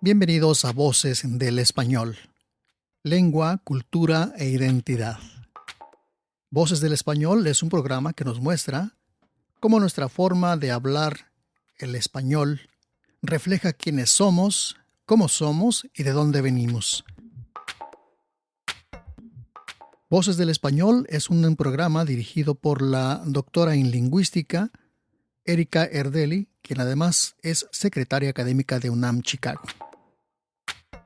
Bienvenidos a Voces del Español, lengua, cultura e identidad. Voces del Español es un programa que nos muestra cómo nuestra forma de hablar el español refleja quiénes somos, cómo somos y de dónde venimos. Voces del Español es un programa dirigido por la doctora en lingüística Erika Erdeli, quien además es secretaria académica de UNAM Chicago.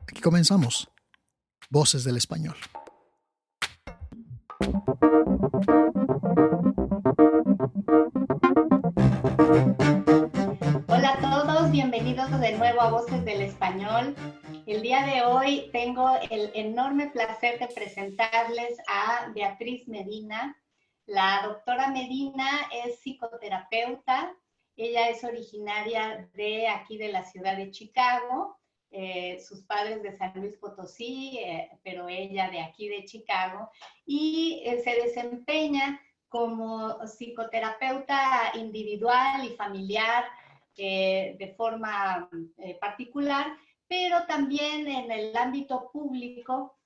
Aquí comenzamos. Voces del Español. Hola a todos, bienvenidos de nuevo a Voces del Español. El día de hoy tengo el enorme placer de presentarles a Beatriz Medina. La doctora Medina es psicoterapeuta. Ella es originaria de aquí de la ciudad de Chicago. Sus padres de San Luis Potosí, pero ella de aquí de Chicago. Y se desempeña como psicoterapeuta individual y familiar de forma particular, pero también en el ámbito público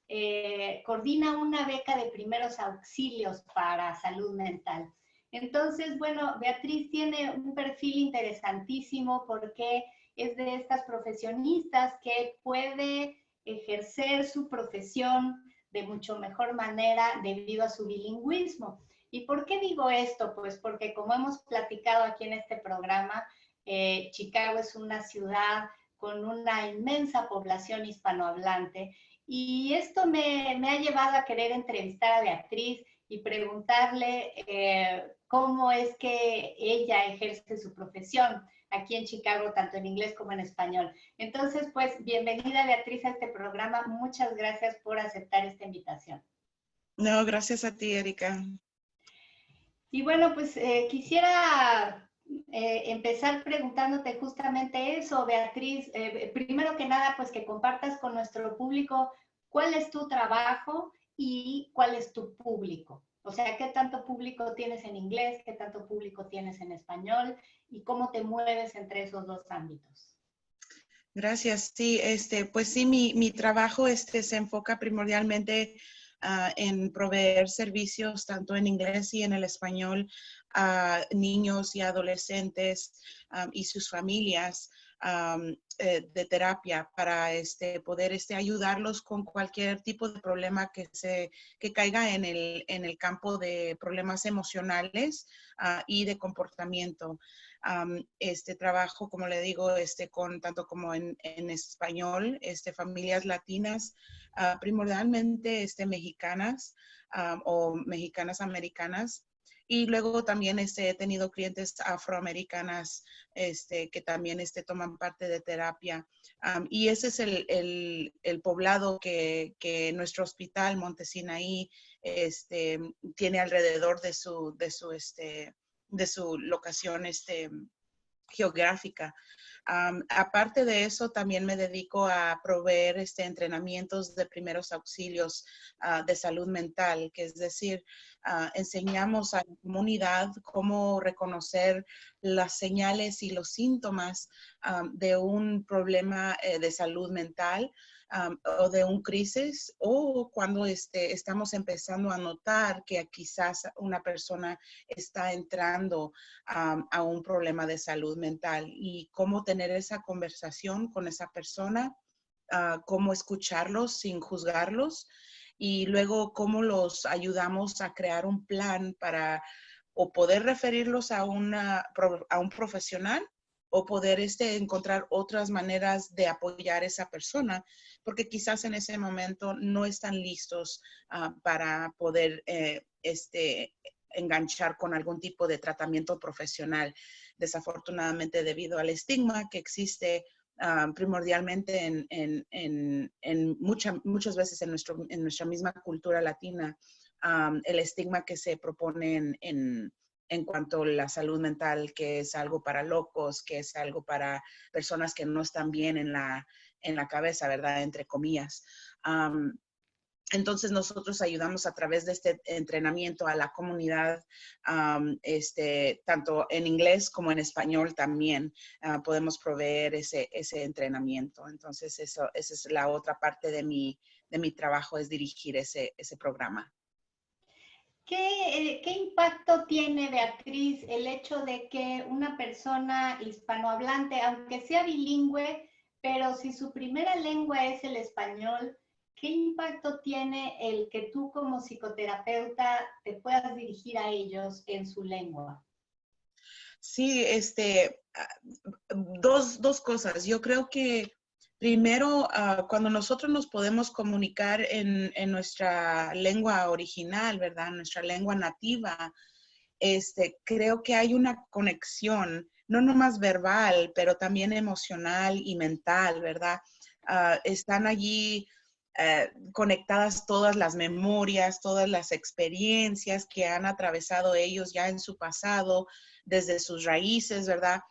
coordina una beca de primeros auxilios para salud mental. Entonces, bueno, Beatriz tiene un perfil interesantísimo porque es de estas profesionistas que puede ejercer su profesión de mucho mejor manera debido a su bilingüismo. ¿Y por qué digo esto? Pues porque como hemos platicado aquí en este programa, Chicago es una ciudad con una inmensa población hispanohablante y esto me ha llevado a querer entrevistar a Beatriz y preguntarle cómo es que ella ejerce su profesión aquí en Chicago, tanto en inglés como en español. Entonces, pues, bienvenida Beatriz a este programa. Muchas gracias por aceptar esta invitación. No, gracias a ti, Erika. Y bueno, pues quisiera empezar preguntándote justamente eso, Beatriz. Primero que nada, pues que compartas con nuestro público cuál es tu trabajo y cuál es tu público. O sea, qué tanto público tienes en inglés, qué tanto público tienes en español y cómo te mueves entre esos dos ámbitos. Gracias. Sí, pues sí, mi trabajo se enfoca primordialmente en proveer servicios tanto en inglés y en el español a niños y adolescentes y sus familias de terapia para poder ayudarlos con cualquier tipo de problema que caiga en el campo de problemas emocionales y de comportamiento. Este trabajo, como le digo, tanto como en español, familias latinas, primordialmente mexicanas o mexicanas americanas. Y luego también he tenido clientes afroamericanas que también toman parte de terapia. Y ese es el poblado que nuestro hospital Montesinaí tiene alrededor de su locación geográfica. Aparte de eso, también me dedico a proveer entrenamientos de primeros auxilios de salud mental, que es decir, enseñamos a la comunidad cómo reconocer las señales y los síntomas de un problema de salud mental o de un crisis, o cuando estamos empezando a notar que quizás una persona está entrando a un problema de salud mental, y cómo tener esa conversación con esa persona, cómo escucharlos sin juzgarlos, y luego cómo los ayudamos a crear un plan para o poder referirlos a un profesional o poder encontrar otras maneras de apoyar a esa persona, porque quizás en ese momento no están listos para poder enganchar con algún tipo de tratamiento profesional, desafortunadamente debido al estigma que existe primordialmente muchas veces en nuestra misma cultura latina, el estigma que se propone en cuanto a la salud mental, que es algo para locos, que es algo para personas que no están bien en la cabeza, ¿verdad? Entre comillas. Entonces nosotros ayudamos a través de este entrenamiento a la comunidad, tanto en inglés como en español también podemos proveer ese entrenamiento. Entonces esa es la otra parte de mi trabajo, es dirigir ese programa. ¿Qué impacto tiene, Beatriz, el hecho de que una persona hispanohablante, aunque sea bilingüe, pero si su primera lengua es el español, qué impacto tiene el que tú como psicoterapeuta te puedas dirigir a ellos en su lengua? Sí, dos cosas. Yo creo que primero, cuando nosotros nos podemos comunicar en nuestra lengua original, ¿verdad? Nuestra lengua nativa, creo que hay una conexión, no nomás verbal, pero también emocional y mental, ¿verdad? Están allí conectadas todas las memorias, todas las experiencias que han atravesado ellos ya en su pasado, desde sus raíces, ¿verdad?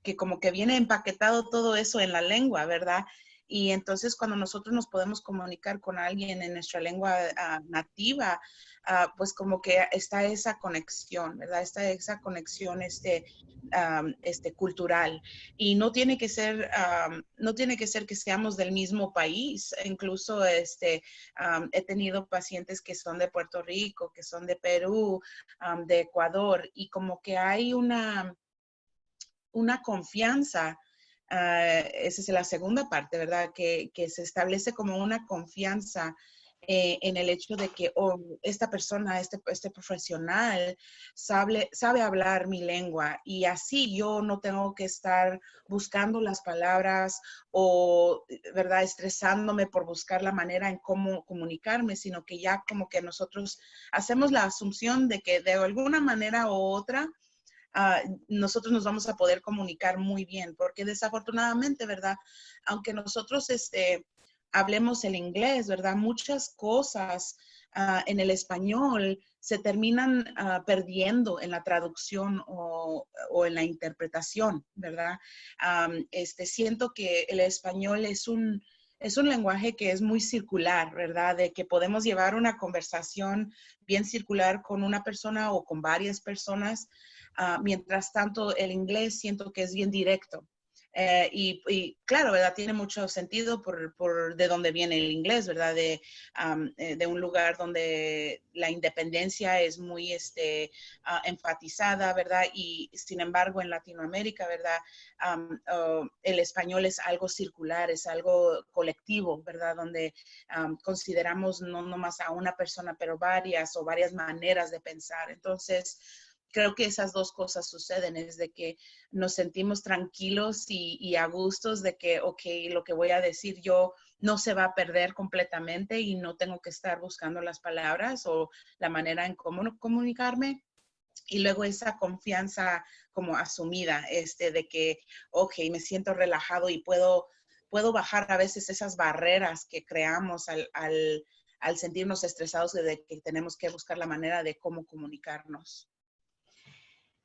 Que como que viene empaquetado todo eso en la lengua, ¿verdad? Y entonces cuando nosotros nos podemos comunicar con alguien en nuestra lengua nativa, pues como que está esa conexión, ¿verdad? Está esa conexión cultural. Y no tiene que ser, que seamos del mismo país. Incluso he tenido pacientes que son de Puerto Rico, que son de Perú, de Ecuador, y como que hay una confianza. Esa es la segunda parte, ¿verdad? Que se establece como una confianza en el hecho de que esta persona, este profesional sabe hablar mi lengua, y así yo no tengo que estar buscando las palabras o, ¿verdad?, estresándome por buscar la manera en cómo comunicarme, sino que ya como que nosotros hacemos la asunción de que de alguna manera u otra nosotros nos vamos a poder comunicar muy bien, porque desafortunadamente, ¿verdad? Aunque nosotros hablemos el inglés, ¿verdad? Muchas cosas en el español se terminan perdiendo en la traducción o en la interpretación, ¿verdad? Siento que el español es un lenguaje que es muy circular, ¿verdad? De que podemos llevar una conversación bien circular con una persona o con varias personas. Mientras tanto, el inglés siento que es bien directo. Y claro, ¿verdad? Tiene mucho sentido por de dónde viene el inglés, ¿verdad? De un lugar donde la independencia es muy enfatizada, ¿verdad? Y sin embargo, en Latinoamérica, ¿verdad? El español es algo circular, es algo colectivo, ¿verdad? Donde consideramos no nomás a una persona, pero varias maneras de pensar. Entonces, creo que esas dos cosas suceden, es de que nos sentimos tranquilos y a gustos de que, ok, lo que voy a decir yo no se va a perder completamente y no tengo que estar buscando las palabras o la manera en cómo comunicarme. Y luego esa confianza como asumida, de que, ok, me siento relajado y puedo bajar a veces esas barreras que creamos al sentirnos estresados de que tenemos que buscar la manera de cómo comunicarnos.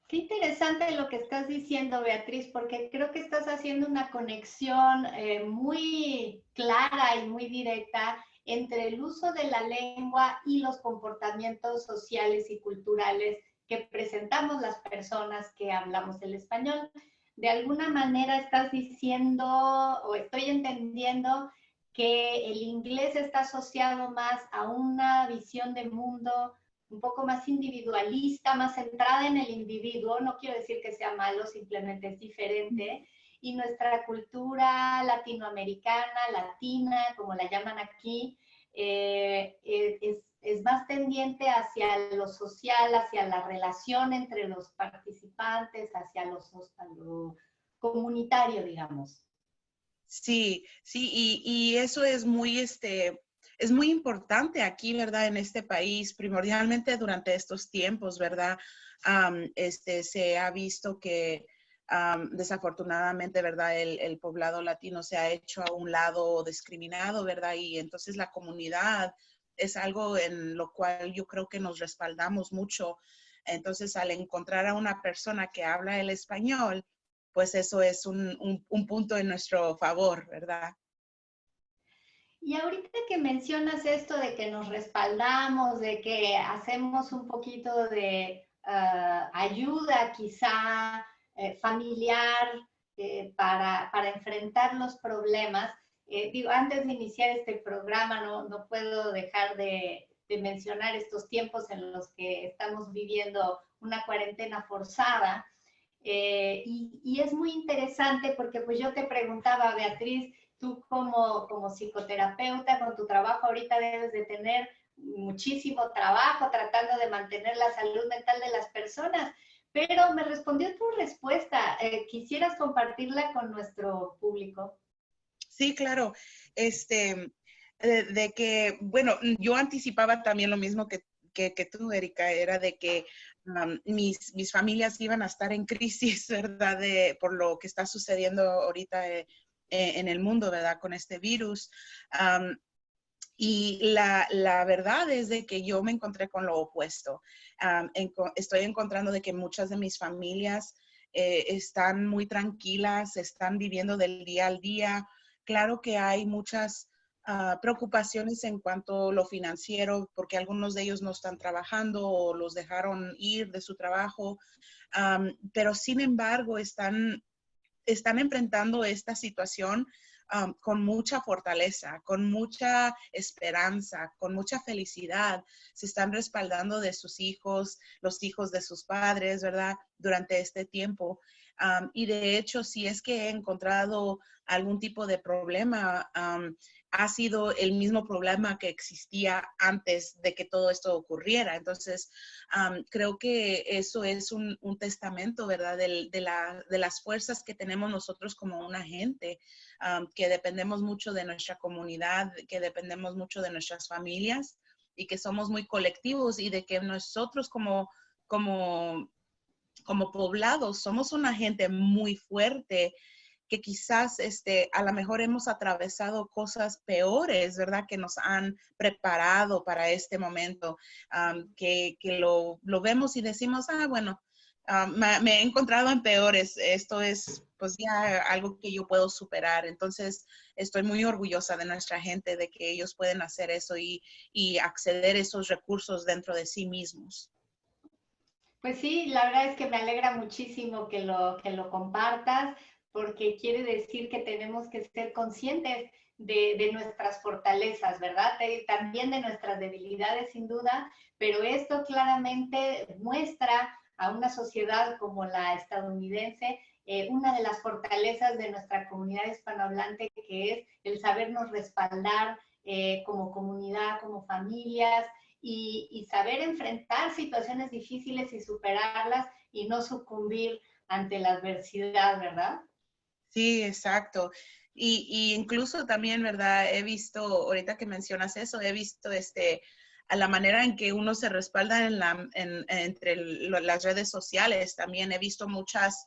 Qué interesante lo que estás diciendo, Beatriz, porque creo que estás haciendo una conexión muy clara y muy directa entre el uso de la lengua y los comportamientos sociales y culturales que presentamos las personas que hablamos el español. De alguna manera estás diciendo, o estoy entendiendo, que el inglés está asociado más a una visión de mundo un poco más individualista, más centrada en el individuo. No quiero decir que sea malo, simplemente es diferente. Y nuestra cultura latinoamericana, latina, como la llaman aquí, es más tendiente hacia lo social, hacia la relación entre los participantes, hacia lo comunitario, digamos. Sí, sí, y eso es muy, es muy importante aquí, ¿verdad? En este país, primordialmente durante estos tiempos, ¿verdad? Se ha visto que desafortunadamente, ¿verdad? El poblado latino se ha hecho a un lado discriminado, ¿verdad? Y entonces la comunidad es algo en lo cual yo creo que nos respaldamos mucho. Entonces, al encontrar a una persona que habla el español, pues eso es un punto en nuestro favor, ¿verdad? Y ahorita que mencionas esto de que nos respaldamos, de que hacemos un poquito de ayuda quizá familiar para enfrentar los problemas, digo, antes de iniciar este programa no puedo dejar de mencionar estos tiempos en los que estamos viviendo una cuarentena forzada. Y es muy interesante porque pues yo te preguntaba, Beatriz, tú como psicoterapeuta, con tu trabajo ahorita debes de tener muchísimo trabajo tratando de mantener la salud mental de las personas, pero me respondió tu respuesta. ¿Quisieras compartirla con nuestro público? Sí, claro. De que, bueno, yo anticipaba también lo mismo que tú, Erika, era de que mis familias iban a estar en crisis, ¿verdad? Por lo que está sucediendo ahorita en el mundo, ¿verdad? Con este virus. Y la verdad es de que yo me encontré con lo opuesto. Estoy encontrando de que muchas de mis familias están muy tranquilas, están viviendo del día al día. Claro que hay muchas preocupaciones en cuanto a lo financiero, porque algunos de ellos no están trabajando o los dejaron ir de su trabajo, pero sin embargo están enfrentando esta situación con mucha fortaleza, con mucha esperanza, con mucha felicidad. Se están respaldando de sus hijos, los hijos de sus padres, ¿verdad? Durante este tiempo. Y de hecho, si es que he encontrado algún tipo de problema, ha sido el mismo problema que existía antes de que todo esto ocurriera. Entonces, creo que eso es un testamento, ¿verdad? De las fuerzas que tenemos nosotros como una gente, que dependemos mucho de nuestra comunidad, que dependemos mucho de nuestras familias y que somos muy colectivos y de que nosotros como poblados somos una gente muy fuerte que quizás a lo mejor hemos atravesado cosas peores, ¿verdad? Que nos han preparado para este momento, que lo vemos y decimos, bueno, me he encontrado en peores, esto es pues ya algo que yo puedo superar. Entonces, estoy muy orgullosa de nuestra gente, de que ellos pueden hacer eso y acceder a esos recursos dentro de sí mismos. Pues sí, la verdad es que me alegra muchísimo que lo compartas, porque quiere decir que tenemos que ser conscientes de nuestras fortalezas, ¿verdad? También de nuestras debilidades, sin duda, pero esto claramente muestra a una sociedad como la estadounidense una de las fortalezas de nuestra comunidad hispanohablante, que es el sabernos respaldar como comunidad, como familias, y saber enfrentar situaciones difíciles y superarlas y no sucumbir ante la adversidad, ¿verdad? Sí, exacto. Y incluso también, ¿verdad? He visto, ahorita que mencionas eso, he visto a la manera en que uno se respalda entre las redes sociales. También he visto muchos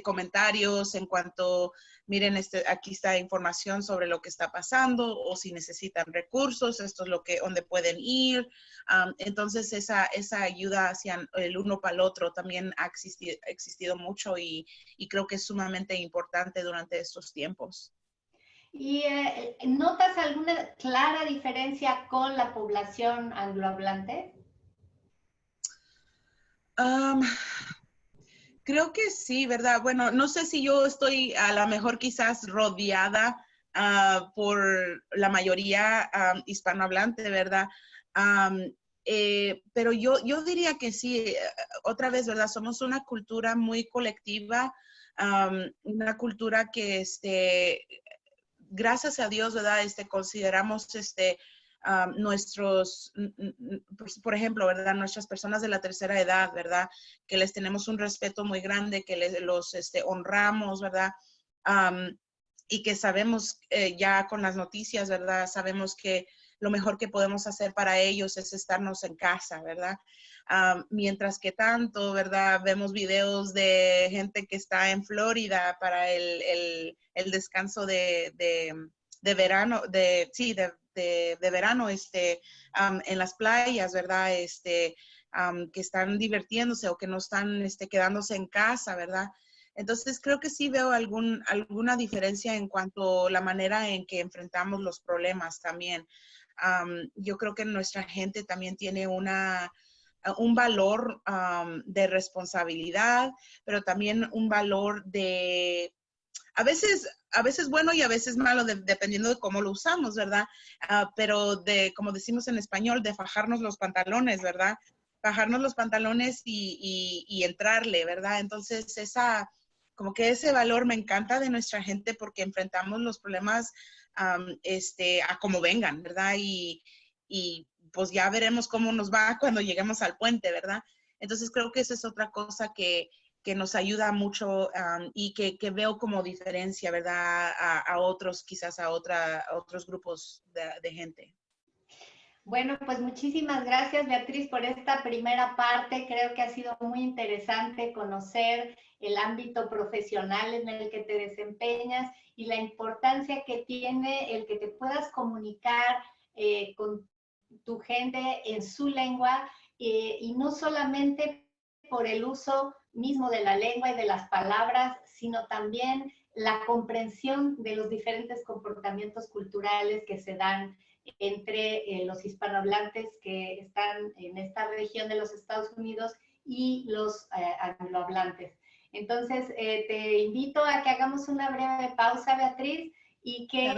comentarios en cuanto, miren, aquí está información sobre lo que está pasando o si necesitan recursos, esto es donde pueden ir. Entonces, esa ayuda hacia el uno para el otro también ha existido mucho y creo que es sumamente importante durante estos tiempos. ¿Y notas alguna clara diferencia con la población anglohablante? Um, Creo que sí, ¿verdad? Bueno, no sé si yo estoy a lo mejor quizás rodeada por la mayoría hispanohablante, ¿verdad? Um, pero yo diría que sí, otra vez, ¿verdad? Somos una cultura muy colectiva, una cultura que, gracias a Dios, ¿verdad? Consideramos, nuestros, pues, por ejemplo, ¿verdad? Nuestras personas de la tercera edad, ¿verdad? Que les tenemos un respeto muy grande, que los honramos, ¿verdad? Y que sabemos ya con las noticias, ¿verdad? Sabemos que lo mejor que podemos hacer para ellos es estarnos en casa, ¿verdad? Mientras que tanto, ¿verdad? Vemos videos de gente que está en Florida para el descanso de verano, de verano, en las playas, ¿verdad? Que están divirtiéndose o que no están quedándose en casa, ¿verdad? Entonces, creo que sí veo alguna diferencia en cuanto a la manera en que enfrentamos los problemas también. Yo creo que nuestra gente también tiene un valor de responsabilidad, pero también un valor de, a veces bueno y a veces malo, dependiendo de cómo lo usamos, ¿verdad? Pero como decimos en español, de fajarnos los pantalones, ¿verdad? Fajarnos los pantalones y entrarle, ¿verdad? Entonces, como que ese valor me encanta de nuestra gente porque enfrentamos los problemas a como vengan, ¿verdad? Y pues ya veremos cómo nos va cuando lleguemos al puente, ¿verdad? Entonces creo que esa es otra cosa que nos ayuda mucho y que veo como diferencia, ¿verdad? A otros, quizás a otros grupos de gente. Bueno, pues muchísimas gracias, Beatriz, por esta primera parte. Creo que ha sido muy interesante conocer el ámbito profesional en el que te desempeñas y la importancia que tiene el que te puedas comunicar con tu gente en su lengua y no solamente por el uso mismo de la lengua y de las palabras, sino también la comprensión de los diferentes comportamientos culturales que se dan entre los hispanohablantes que están en esta región de los Estados Unidos y los anglohablantes. Entonces, te invito a que hagamos una breve pausa, Beatriz, y que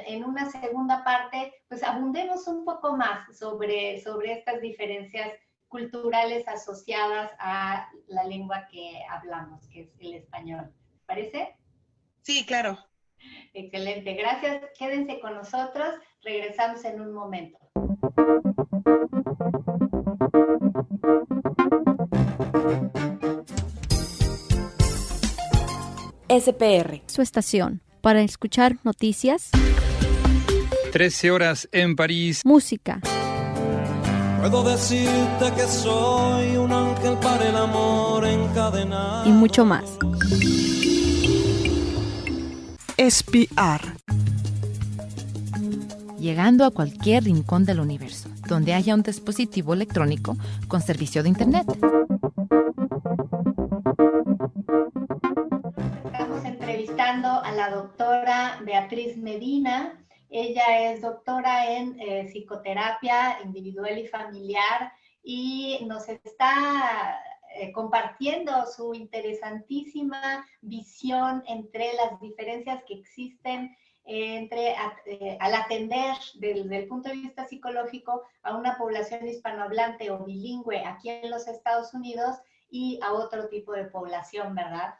en una segunda parte, pues abundemos un poco más sobre estas diferencias culturales asociadas a la lengua que hablamos, que es el español. ¿Te parece? Sí, claro. Excelente, gracias. Quédense con nosotros. Regresamos en un momento. SPR, su estación, para escuchar noticias, 13 horas en París, música. Puedo decirte que soy un ángel para el amor encadenado. Y mucho más. Espiar. Llegando a cualquier rincón del universo, donde haya un dispositivo electrónico con servicio de Internet. Estamos entrevistando a la doctora Beatriz Medina. Ella es doctora en psicoterapia individual y familiar y nos está compartiendo su interesantísima visión entre las diferencias que existen al atender desde el punto de vista psicológico a una población hispanohablante o bilingüe aquí en los Estados Unidos y a otro tipo de población, ¿verdad?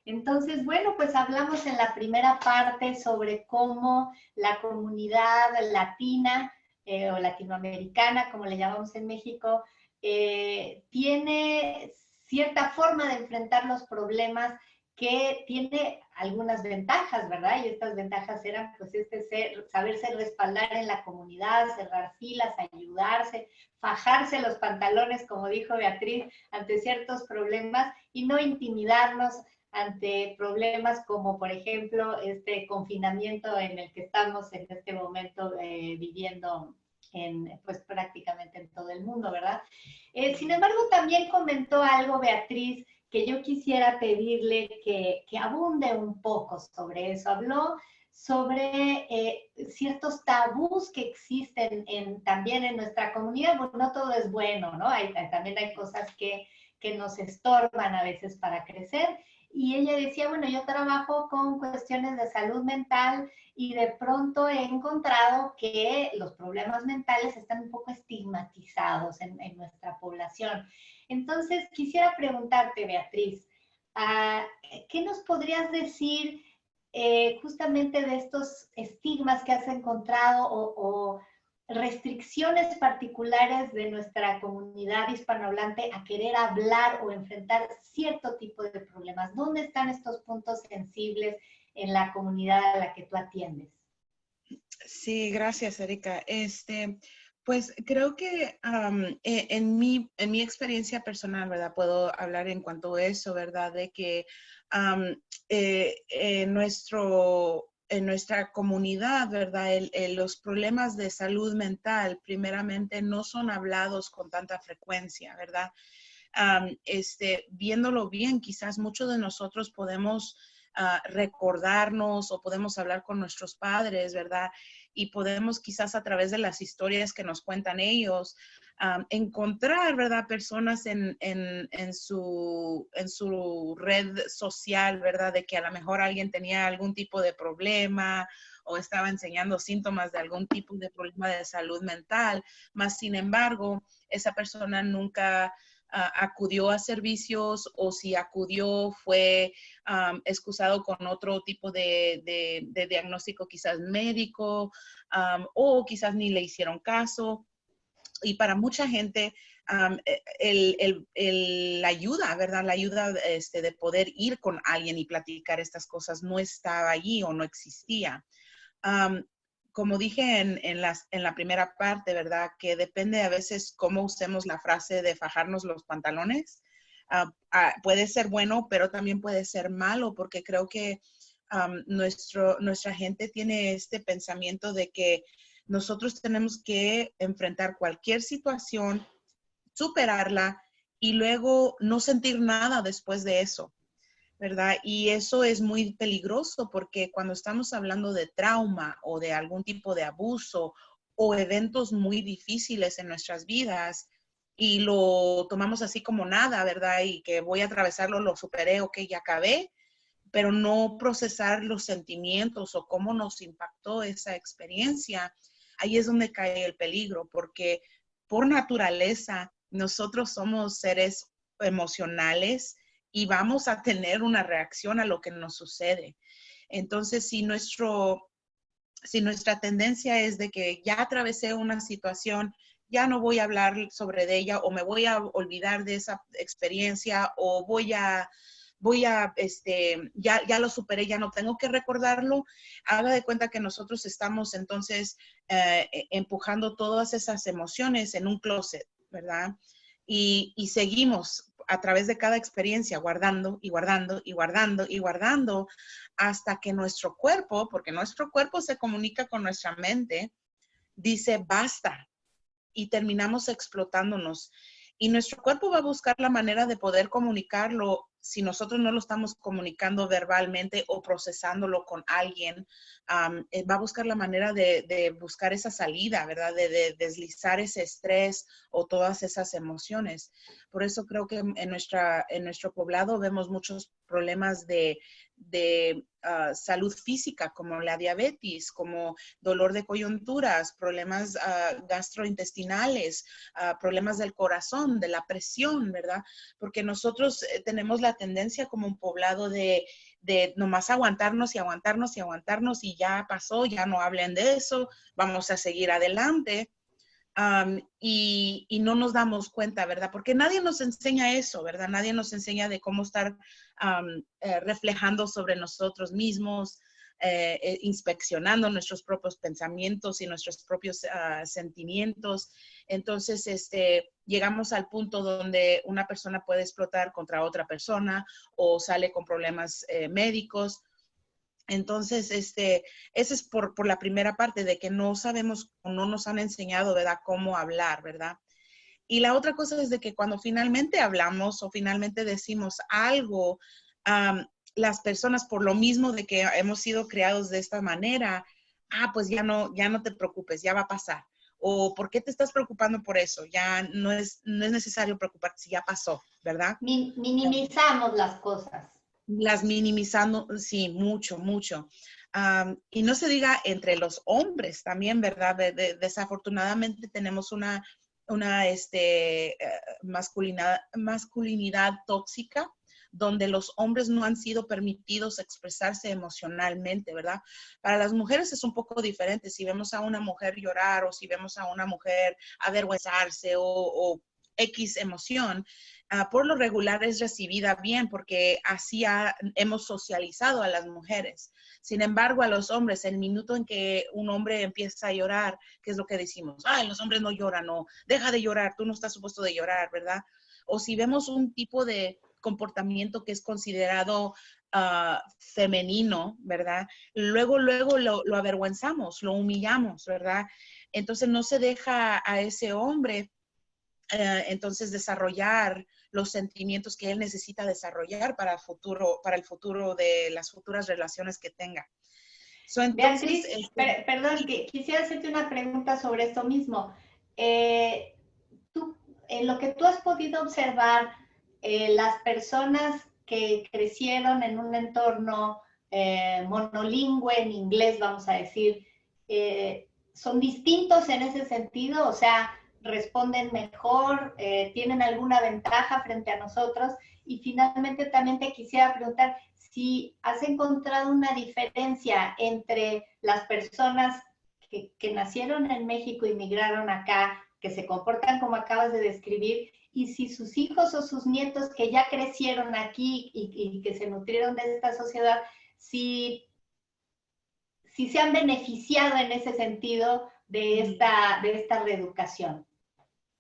Entonces, bueno, pues hablamos en la primera parte sobre cómo la comunidad latina o latinoamericana, como le llamamos en México, tiene cierta forma de enfrentar los problemas que tiene algunas ventajas, ¿verdad? Y estas ventajas eran, pues, saberse respaldar en la comunidad, cerrar filas, ayudarse, fajarse los pantalones, como dijo Beatriz, ante ciertos problemas y no intimidarnos ante problemas como, por ejemplo, este confinamiento en el que estamos en este momento viviendo pues prácticamente en todo el mundo, ¿verdad? Sin embargo, también comentó algo, Beatriz, que yo quisiera pedirle que abunde un poco sobre eso. Habló sobre ciertos tabús que existen también en nuestra comunidad. Bueno, no todo es bueno, ¿no? También hay cosas que nos estorban a veces para crecer. Y ella decía, bueno, yo trabajo con cuestiones de salud mental y de pronto he encontrado que los problemas mentales están un poco estigmatizados en nuestra población. Entonces, quisiera preguntarte, Beatriz, ¿qué nos podrías decir justamente de estos estigmas que has encontrado o restricciones particulares de nuestra comunidad hispanohablante a querer hablar o enfrentar cierto tipo de problemas? ¿Dónde están estos puntos sensibles en la comunidad a la que tú atiendes? Sí, gracias, Erika. Pues creo que en mi experiencia personal, ¿verdad? Puedo hablar en cuanto a eso, ¿verdad? De que en nuestra comunidad, ¿verdad? Los problemas de salud mental, primeramente, no son hablados con tanta frecuencia, ¿verdad? viéndolo bien, quizás muchos de nosotros podemos recordarnos o podemos hablar con nuestros padres, ¿verdad? Y podemos quizás a través de las historias que nos cuentan ellos, encontrar, ¿verdad? Personas en su red social, ¿verdad? De que a lo mejor alguien tenía algún tipo de problema o estaba enseñando síntomas de algún tipo de problema de salud mental, más sin embargo, esa persona nunca acudió a servicios, o si acudió fue excusado con otro tipo de diagnóstico quizás médico, o quizás ni le hicieron caso. Y para mucha gente, la ayuda, ¿verdad? La ayuda de poder ir con alguien y platicar estas cosas no estaba allí o no existía. Como dije en la primera parte, ¿verdad? Que depende a veces cómo usemos la frase de fajarnos los pantalones. Puede ser bueno, pero también puede ser malo, porque creo que nuestra gente tiene este pensamiento de que nosotros tenemos que enfrentar cualquier situación, superarla y luego no sentir nada después de eso, ¿verdad? Y eso es muy peligroso, porque cuando estamos hablando de trauma o de algún tipo de abuso o eventos muy difíciles en nuestras vidas y lo tomamos así como nada, ¿verdad? Y que voy a atravesarlo, lo superé, ok, ya acabé, pero no procesar los sentimientos o cómo nos impactó esa experiencia, ahí es donde cae el peligro, porque por naturaleza nosotros somos seres emocionales y vamos a tener una reacción a lo que nos sucede. Entonces, si nuestra tendencia es de que ya atravesé una situación, ya no voy a hablar sobre ella, o me voy a olvidar de esa experiencia, o ya lo superé, ya no tengo que recordarlo, haga de cuenta que nosotros estamos entonces empujando todas esas emociones en un closet, ¿verdad? Y seguimos a través de cada experiencia guardando y guardando y guardando y guardando hasta que nuestro cuerpo, porque nuestro cuerpo se comunica con nuestra mente, dice basta, y terminamos explotándonos. Y nuestro cuerpo va a buscar la manera de poder comunicarlo si nosotros no lo estamos comunicando verbalmente o procesándolo con alguien. Va a buscar la manera de buscar esa salida, ¿verdad? De deslizar ese estrés o todas esas emociones. Por eso creo que en nuestro poblado vemos muchos problemas de salud física, como la diabetes, como dolor de coyunturas, problemas gastrointestinales, problemas del corazón, de la presión, ¿verdad? Porque nosotros tenemos la tendencia como un poblado de nomás aguantarnos y aguantarnos y aguantarnos, y ya pasó, ya no hablen de eso, vamos a seguir adelante. Y no nos damos cuenta, ¿verdad? Porque nadie nos enseña eso, ¿verdad? Nadie nos enseña de cómo estar reflejando sobre nosotros mismos, inspeccionando nuestros propios pensamientos y nuestros propios sentimientos. Entonces, llegamos al punto donde una persona puede explotar contra otra persona o sale con problemas médicos. Entonces, ese es por la primera parte, de que no sabemos o no nos han enseñado, ¿verdad?, cómo hablar, ¿verdad? Y la otra cosa es de que cuando finalmente hablamos o finalmente decimos algo, las personas, por lo mismo de que hemos sido criados de esta manera, pues ya no te preocupes, ya va a pasar. O ¿por qué te estás preocupando por eso? Ya no es necesario preocuparte si ya pasó, ¿verdad? Minimizamos las cosas. Las minimizando, sí, mucho, mucho. Y no se diga entre los hombres también, ¿verdad? Desafortunadamente tenemos una masculinidad tóxica, donde los hombres no han sido permitidos expresarse emocionalmente, ¿verdad? Para las mujeres es un poco diferente. Si vemos a una mujer llorar, o si vemos a una mujer avergüenzarse o X emoción, por lo regular es recibida bien, porque así hemos socializado a las mujeres. Sin embargo, a los hombres, el minuto en que un hombre empieza a llorar, ¿qué es lo que decimos? Ay, los hombres no lloran, no, deja de llorar, tú no estás supuesto de llorar, ¿verdad? O si vemos un tipo de comportamiento que es considerado femenino, ¿verdad? Luego lo avergüenzamos, lo humillamos, ¿verdad? Entonces no se deja a ese hombre entonces desarrollar los sentimientos que él necesita desarrollar para el futuro de las futuras relaciones que tenga. Beatriz, perdón, quisiera hacerte una pregunta sobre esto mismo. En lo que tú has podido observar, las personas que crecieron en un entorno monolingüe en inglés, vamos a decir, ¿son distintos en ese sentido? O sea, ¿responden mejor? ¿Tienen alguna ventaja frente a nosotros? Y finalmente también te quisiera preguntar si has encontrado una diferencia entre las personas que nacieron en México y migraron acá, que se comportan como acabas de describir, y si sus hijos o sus nietos que ya crecieron aquí y que se nutrieron de esta sociedad, si se han beneficiado en ese sentido de esta reeducación.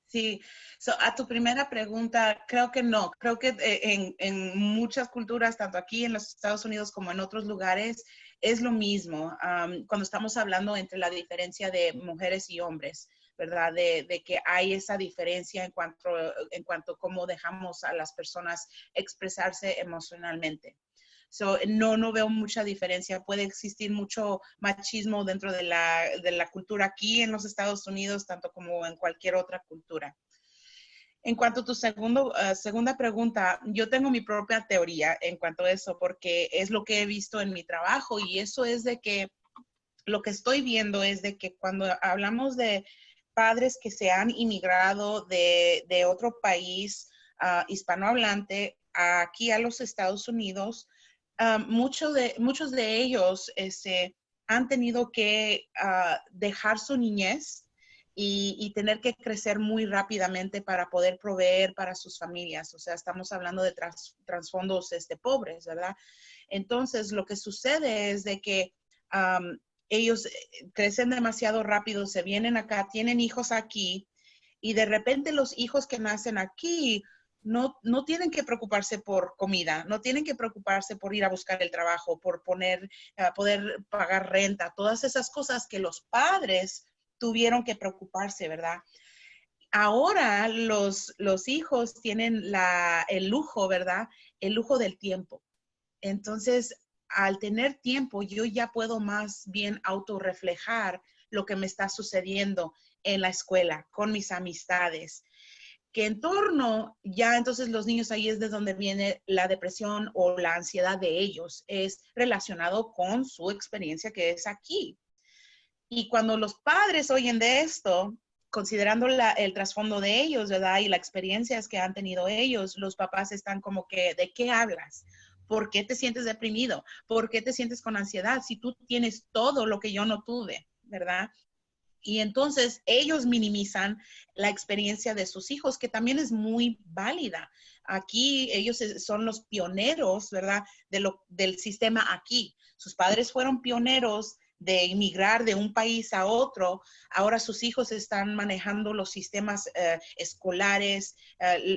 Sí, a tu primera pregunta, creo que no. Creo que en muchas culturas, tanto aquí en los Estados Unidos como en otros lugares, es lo mismo. Cuando estamos hablando entre la diferencia de mujeres y hombres, ¿verdad? De que hay esa diferencia en cuanto a cómo dejamos a las personas expresarse emocionalmente. No veo mucha diferencia. Puede existir mucho machismo dentro de la cultura aquí en los Estados Unidos, tanto como en cualquier otra cultura. En cuanto a tu segunda pregunta, yo tengo mi propia teoría en cuanto a eso, porque es lo que he visto en mi trabajo, y eso es de que lo que estoy viendo es de que cuando hablamos de padres que se han inmigrado de otro país hispanohablante aquí a los Estados Unidos, muchos de ellos han tenido que dejar su niñez y tener que crecer muy rápidamente para poder proveer para sus familias. O sea, estamos hablando de trasfondos pobres, ¿verdad? Entonces, lo que sucede es de que ellos crecen demasiado rápido, se vienen acá, tienen hijos aquí, y de repente los hijos que nacen aquí no tienen que preocuparse por comida, no tienen que preocuparse por ir a buscar el trabajo, por poder pagar renta, todas esas cosas que los padres tuvieron que preocuparse, ¿verdad? Ahora los hijos tienen el lujo, ¿verdad? El lujo del tiempo. Entonces, al tener tiempo, yo ya puedo más bien autorreflejar lo que me está sucediendo en la escuela, con mis amistades. Que en torno, ya entonces los niños, ahí es de donde viene la depresión o la ansiedad de ellos, es relacionado con su experiencia que es aquí. Y cuando los padres oyen de esto, considerando el trasfondo de ellos, ¿verdad? Y las experiencias que han tenido ellos, los papás están como que, ¿de qué hablas? ¿Por qué te sientes deprimido? ¿Por qué te sientes con ansiedad si tú tienes todo lo que yo no tuve, ¿verdad? Y entonces ellos minimizan la experiencia de sus hijos, que también es muy válida. Aquí ellos son los pioneros, ¿verdad? Del sistema aquí. Sus padres fueron pioneros de inmigrar de un país a otro. Ahora sus hijos están manejando los sistemas escolares,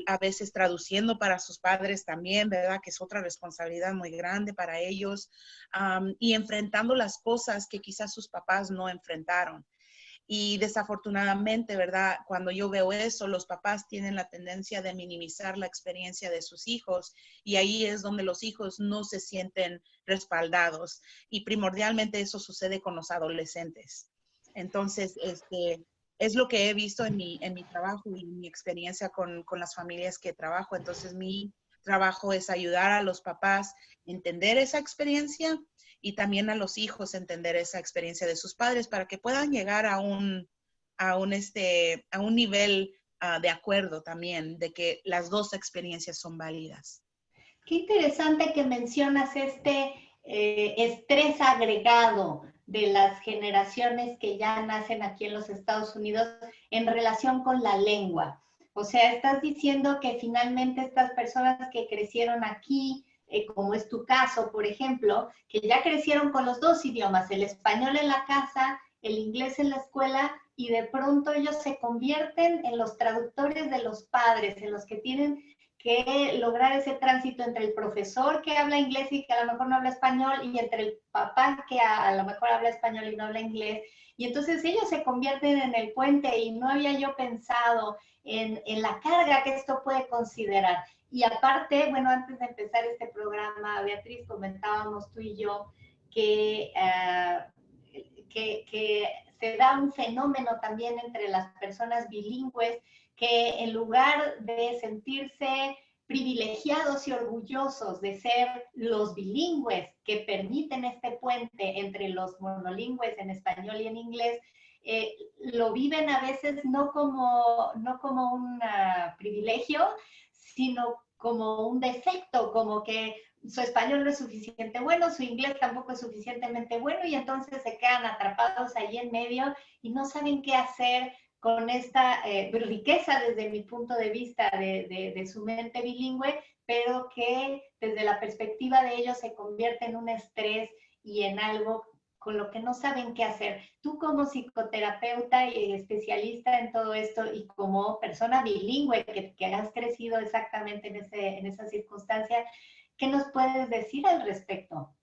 a veces traduciendo para sus padres también, ¿verdad? Que es otra responsabilidad muy grande para ellos, y enfrentando las cosas que quizás sus papás no enfrentaron. Y desafortunadamente, ¿verdad? Cuando yo veo eso, los papás tienen la tendencia de minimizar la experiencia de sus hijos, y ahí es donde los hijos no se sienten respaldados, y primordialmente eso sucede con los adolescentes. Entonces, es lo que he visto en mi trabajo y mi experiencia con las familias que trabajo. Entonces, mi trabajo es ayudar a los papás a entender esa experiencia, y también a los hijos entender esa experiencia de sus padres, para que puedan llegar a un nivel de acuerdo también, de que las dos experiencias son válidas. Qué interesante que mencionas estrés agregado de las generaciones que ya nacen aquí en los Estados Unidos en relación con la lengua. O sea, estás diciendo que finalmente estas personas que crecieron aquí, como es tu caso, por ejemplo, que ya crecieron con los dos idiomas, el español en la casa, el inglés en la escuela, y de pronto ellos se convierten en los traductores de los padres, en los que tienen que lograr ese tránsito entre el profesor que habla inglés y que a lo mejor no habla español, y entre el papá que a lo mejor habla español y no habla inglés. Y entonces ellos se convierten en el puente, y no había yo pensado en la carga que esto puede considerar. Y aparte, bueno, antes de empezar este programa, Beatriz, comentábamos tú y yo que se da un fenómeno también entre las personas bilingües, que en lugar de sentirse privilegiados y orgullosos de ser los bilingües que permiten este puente entre los monolingües en español y en inglés, lo viven a veces no como un privilegio, sino como un defecto, como que su español no es suficiente bueno, su inglés tampoco es suficientemente bueno, y entonces se quedan atrapados ahí en medio y no saben qué hacer con esta riqueza desde mi punto de vista de su mente bilingüe, pero que desde la perspectiva de ellos se convierte en un estrés y en algo con lo que no saben qué hacer. Tú como psicoterapeuta y especialista en todo esto, y como persona bilingüe que has crecido exactamente en esa circunstancia, ¿qué nos puedes decir al respecto?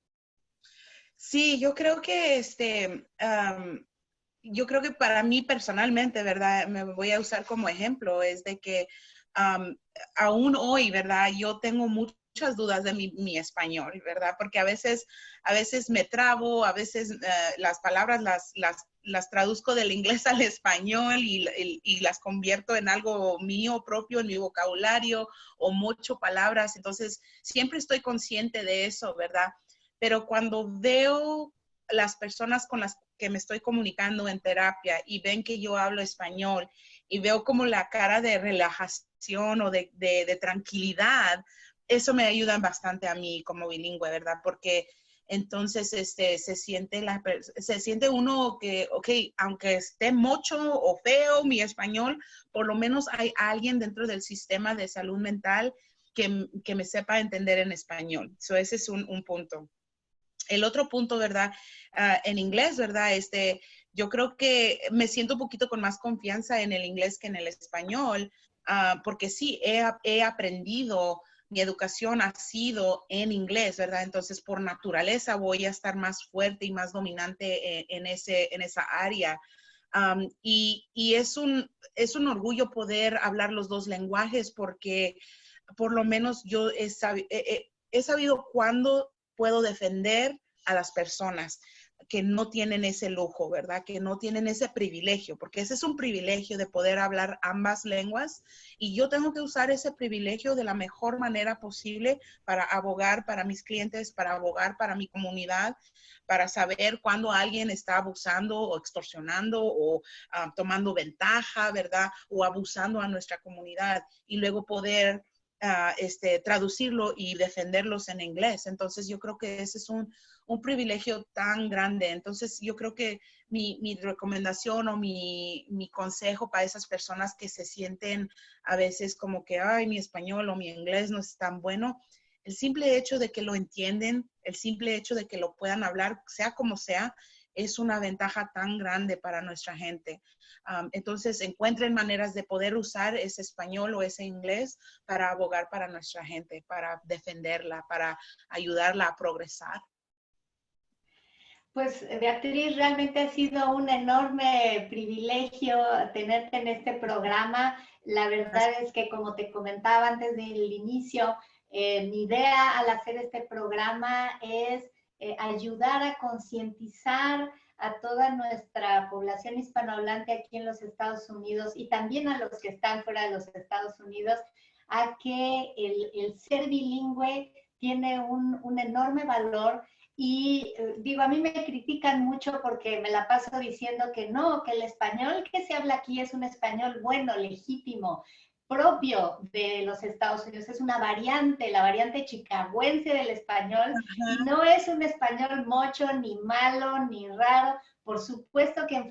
Sí, yo creo que yo creo que para mí personalmente, ¿verdad? Me voy a usar como ejemplo, es de que aún hoy, ¿verdad? Yo tengo muchas dudas de mi español, ¿verdad? Porque a veces me trabo, a veces las palabras las traduzco del inglés al español y las convierto en algo mío propio, en mi vocabulario, o mucho palabras. Entonces, siempre estoy consciente de eso, ¿verdad? Pero cuando veo las personas con las que me estoy comunicando en terapia y ven que yo hablo español y veo como la cara de relajación o de tranquilidad, eso me ayuda bastante a mí como bilingüe, ¿verdad? Porque entonces se siente uno que, ok, aunque esté mucho o feo mi español, por lo menos hay alguien dentro del sistema de salud mental que me sepa entender en español. So, ese es un punto. El otro punto, ¿verdad? En inglés, ¿verdad? Yo creo que me siento un poquito con más confianza en el inglés que en el español, porque sí, he aprendido, mi educación ha sido en inglés, ¿verdad? Entonces, por naturaleza voy a estar más fuerte y más dominante en esa área. Y es un orgullo poder hablar los dos lenguajes, porque por lo menos yo he sabido cuándo puedo defender a las personas que no tienen ese lujo, ¿verdad? Que no tienen ese privilegio, porque ese es un privilegio de poder hablar ambas lenguas, y yo tengo que usar ese privilegio de la mejor manera posible para abogar para mis clientes, para abogar para mi comunidad, para saber cuándo alguien está abusando o extorsionando o tomando ventaja, ¿verdad? O abusando a nuestra comunidad, y luego poder traducirlo y defenderlos en inglés. Entonces yo creo que ese es un privilegio tan grande. Entonces yo creo que mi recomendación o mi consejo para esas personas que se sienten a veces como que, ay, mi español o mi inglés no es tan bueno, el simple hecho de que lo entienden, el simple hecho de que lo puedan hablar, sea como sea, es una ventaja tan grande para nuestra gente. Entonces, encuentren maneras de poder usar ese español o ese inglés para abogar para nuestra gente, para defenderla, para ayudarla a progresar. Pues, Beatriz, realmente ha sido un enorme privilegio tenerte en este programa. La verdad es que, como te comentaba antes del inicio, mi idea al hacer este programa es ayudar a concientizar a toda nuestra población hispanohablante aquí en los Estados Unidos, y también a los que están fuera de los Estados Unidos, a que el ser bilingüe tiene un enorme valor. Y digo, a mí me critican mucho porque me la paso diciendo que no, que el español que se habla aquí es un español bueno, legítimo, propio de los Estados Unidos. Es una variante, la variante chicagoense del español. Y no es un español mocho, ni malo, ni raro. Por supuesto que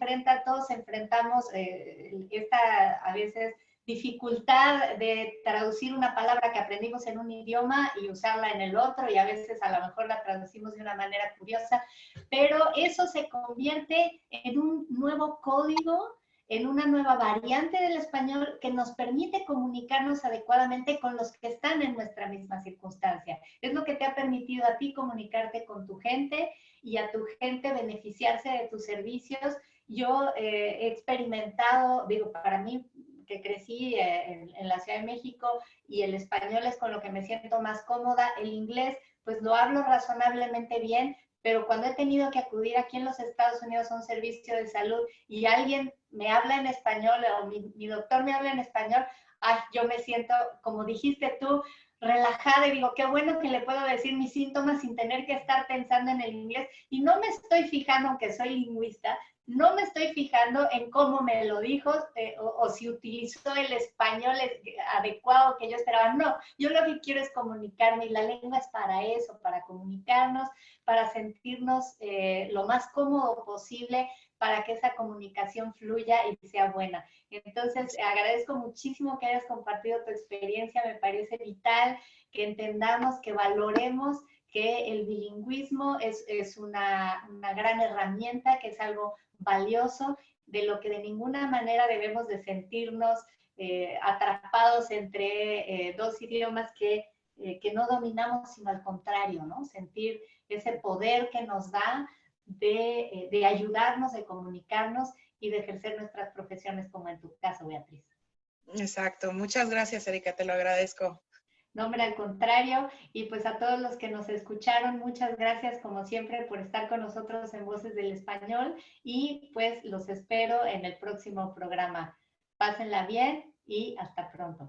todos enfrentamos esta, a veces, dificultad de traducir una palabra que aprendimos en un idioma y usarla en el otro, y a veces a lo mejor la traducimos de una manera curiosa, pero eso se convierte en un nuevo código en una nueva variante del español que nos permite comunicarnos adecuadamente con los que están en nuestra misma circunstancia. Es lo que te ha permitido a ti comunicarte con tu gente y a tu gente beneficiarse de tus servicios. Yo he experimentado, digo, para mí que crecí en la Ciudad de México y el español es con lo que me siento más cómoda, el inglés pues lo hablo razonablemente bien, pero cuando he tenido que acudir aquí en los Estados Unidos a un servicio de salud y alguien me habla en español o mi doctor me habla en español, ay, yo me siento, como dijiste tú, relajada y digo, qué bueno que le puedo decir mis síntomas sin tener que estar pensando en el inglés y no me estoy fijando, aunque soy lingüista, no me estoy fijando en cómo me lo dijo o si utilizó el español adecuado que yo esperaba. No, yo lo que quiero es comunicarme y la lengua es para eso, para comunicarnos, para sentirnos lo más cómodo posible, para que esa comunicación fluya y sea buena. Entonces, agradezco muchísimo que hayas compartido tu experiencia, me parece vital que entendamos, que valoremos que el bilingüismo es una gran herramienta, que es algo valioso, de lo que de ninguna manera debemos de sentirnos atrapados entre dos idiomas que no dominamos, sino al contrario, ¿no? Sentir ese poder que nos da de ayudarnos, de comunicarnos y de ejercer nuestras profesiones, como en tu caso, Beatriz. Exacto. Muchas gracias, Erika, te lo agradezco. No, hombre, al contrario, y pues a todos los que nos escucharon, muchas gracias como siempre por estar con nosotros en Voces del Español y pues los espero en el próximo programa. Pásenla bien y hasta pronto.